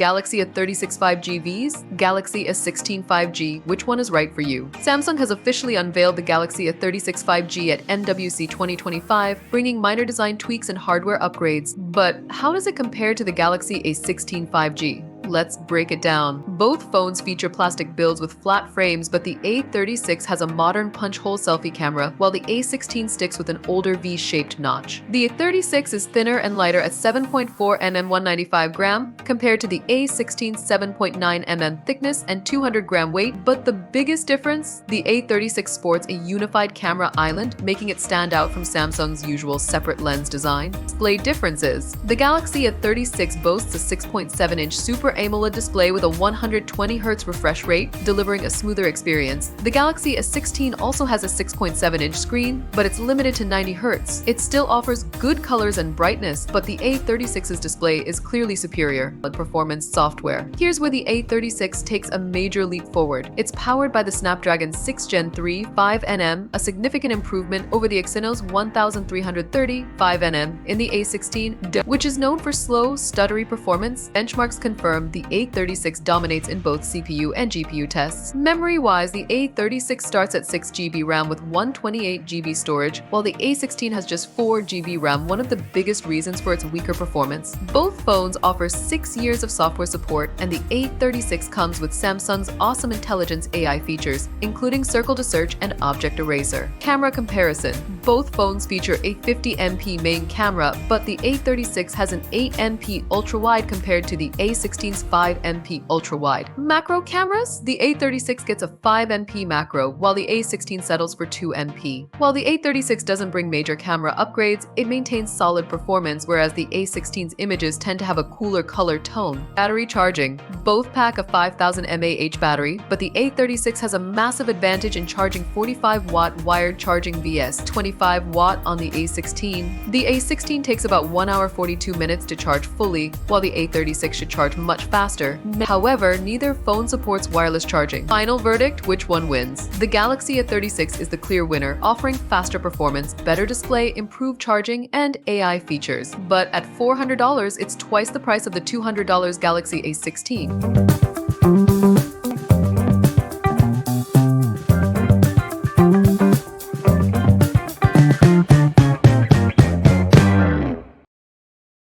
Galaxy A36 5G Vs, Galaxy A16 5G, which one is right for you? Samsung has officially unveiled the Galaxy A36 5G at MWC 2025, bringing minor design tweaks and hardware upgrades. But how does it compare to the Galaxy A16 5G? Let's break it down. Both phones feature plastic builds with flat frames, but the A36 has a modern punch-hole selfie camera, while the A16 sticks with an older V-shaped notch. The A36 is thinner and lighter at 7.4 mm 195 gram, compared to the A16's 7.9 mm thickness and 200 gram weight, but the biggest difference? The A36 sports a unified camera island, making it stand out from Samsung's usual separate lens design. Display differences. The Galaxy A36 boasts a 6.7-inch Super AMOLED display with a 120Hz refresh rate, delivering a smoother experience. The Galaxy A16 also has a 6.7-inch screen, but it's limited to 90Hz. It still offers good colors and brightness, but the A36's display is clearly superior in performance software. Here's where the A36 takes a major leap forward. It's powered by the Snapdragon 6 Gen 3 5nm, a significant improvement over the Exynos 1330 5nm in the A16, which is known for slow, stuttery performance. Benchmarks confirm the A36 dominates in both CPU and GPU tests. Memory-wise, the A36 starts at 6GB RAM with 128GB storage, while the A16 has just 4GB RAM, one of the biggest reasons for its weaker performance. Both phones offer 6 years of software support, and the A36 comes with Samsung's awesome intelligence AI features, including circle to search and object eraser. Camera comparison. Both phones feature a 50MP main camera, but the A36 has an 8MP ultra-wide compared to the A16's 5MP ultra-wide. Macro cameras? The A36 gets a 5MP macro, while the A16 settles for 2MP. While the A36 doesn't bring major camera upgrades, it maintains solid performance, whereas the A16's images tend to have a cooler color tone. Battery charging. Both pack a 5000 mAh battery, but the A36 has a massive advantage in charging 45-watt wired charging vs 25-watt on the A16. The A16 takes about 1 hour 42 minutes to charge fully, while the A36 should charge much faster. However, neither phone supports wireless charging. Final verdict, which one wins? The Galaxy A36 is the clear winner, offering faster performance, better display, improved charging, and AI features. But at $400, it's twice the price of the $200 Galaxy A16.